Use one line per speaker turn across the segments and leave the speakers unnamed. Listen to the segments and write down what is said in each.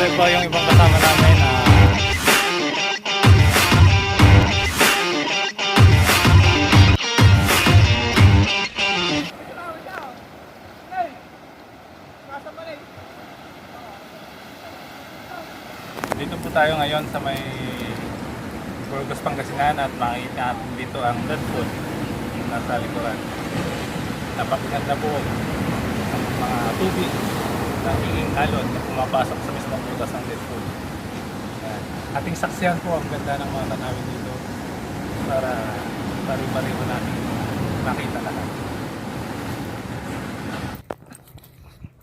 rin po yung ibang kasama namin. Dito po tayo ngayon sa may burgos, Pangasinan, at makikita natin dito ang dead food nasa likuran. Napakaganda po ang mga tubig na hinging alon na pumapasok sa mismong butas ng dead food. Ating saksihan po ang ganda ng mga tanawin dito para pari-pariho natin makita lahat.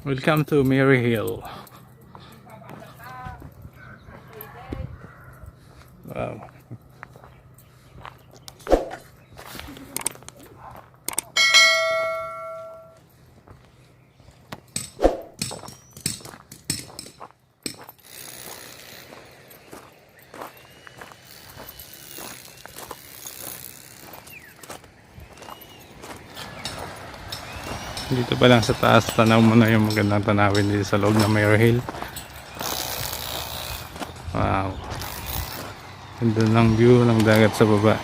Welcome to Mary Hill. Wow. Dito pa lang sa taas, tanaw mo na yung magandang tanawin dito sa loob ng Mary Hill. Wow. Ganda ng view ng dagat sa baba.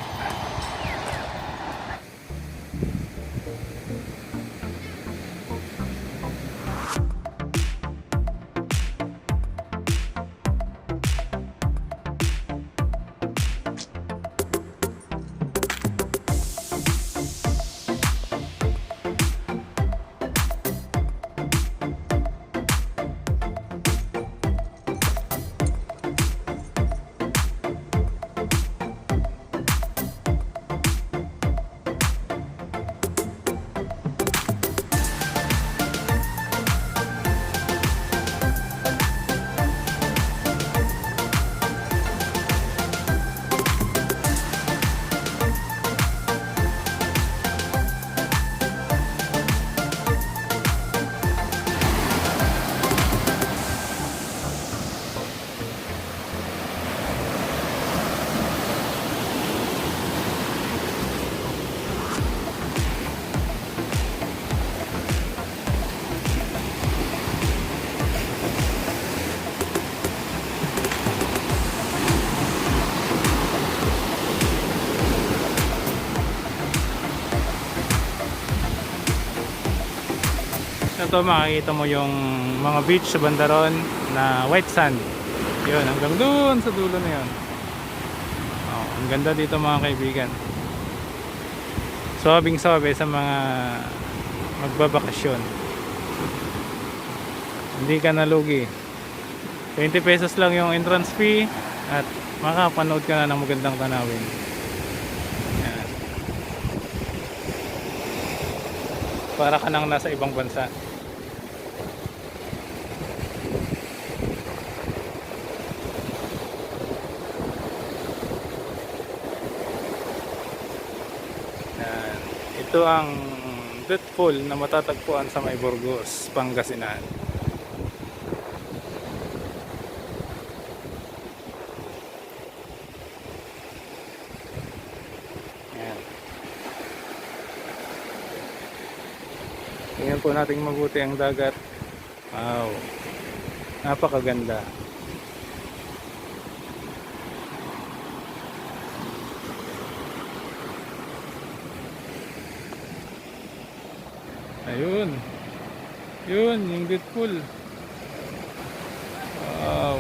Ito makikita mo yung mga beach sa bandaron na white sand. Yun, hanggang doon sa dulo na yun. Oh, ang ganda dito mga kaibigan. Sobing sobe sa mga magbabakasyon. Hindi ka nalugi. 20 pesos lang yung entrance fee at makapanood ka na ng magandang tanawin. Yan. Para ka nang nasa ibang bansa. Ito ang dead pool na matatagpuan sa may Burgos, Pangasinan. Ayan. Tingnan po natin mabuti ang dagat. Wow, napakaganda. Ayun. Yun, yung dead pool. Wow.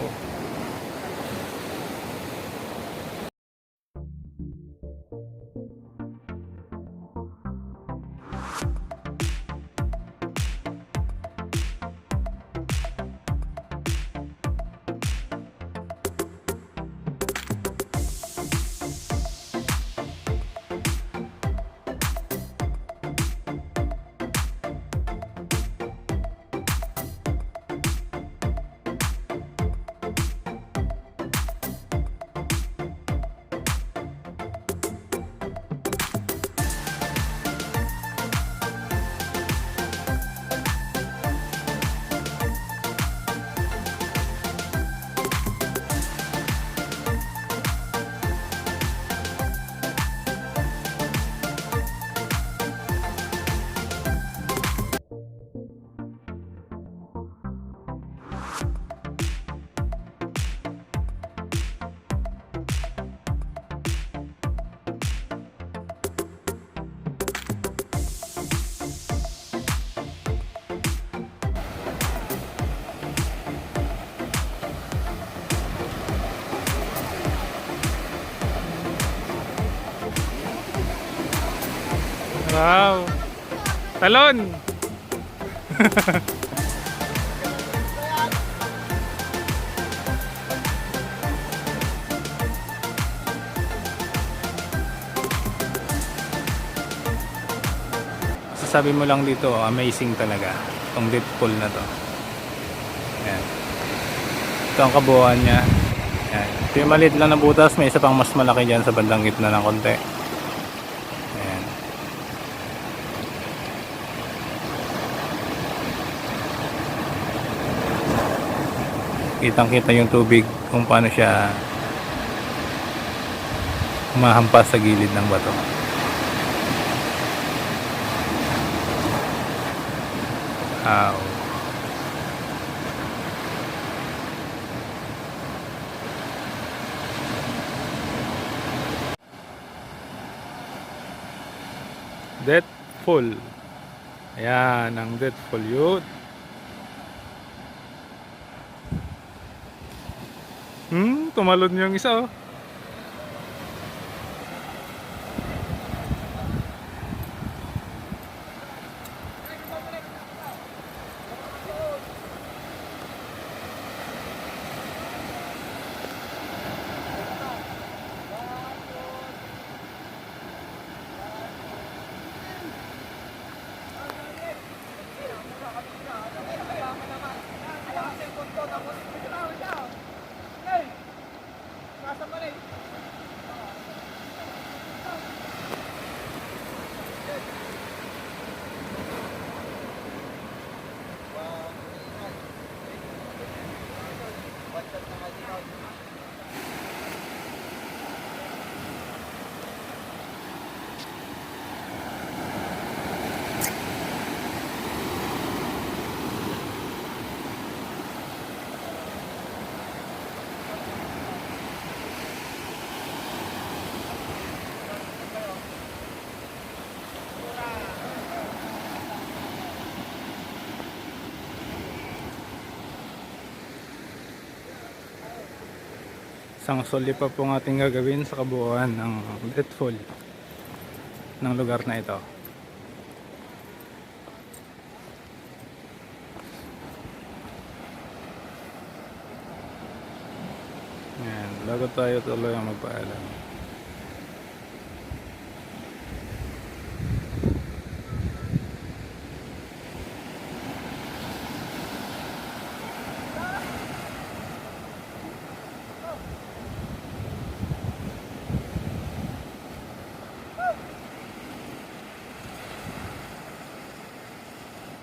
Wow. Talon. Sabi mo lang dito, amazing talaga itong deep pool na to. Ayan. Ito ang kabuuan niya. Ayan. Ito yung maliit lang na butas, may isa pang mas malaki dyan sa bandang gitna ng konti. Ayan. Kitang kita yung tubig kung paano siya humahampas sa gilid ng bato. Wow. Deathful. Ayan ang deathful yun. Tumalon yung isa oh. Isang soli pa pong ating gagawin sa kabuuan ng deathful ng lugar na ito. Yan, bago tayo tuloy ang magpaalam.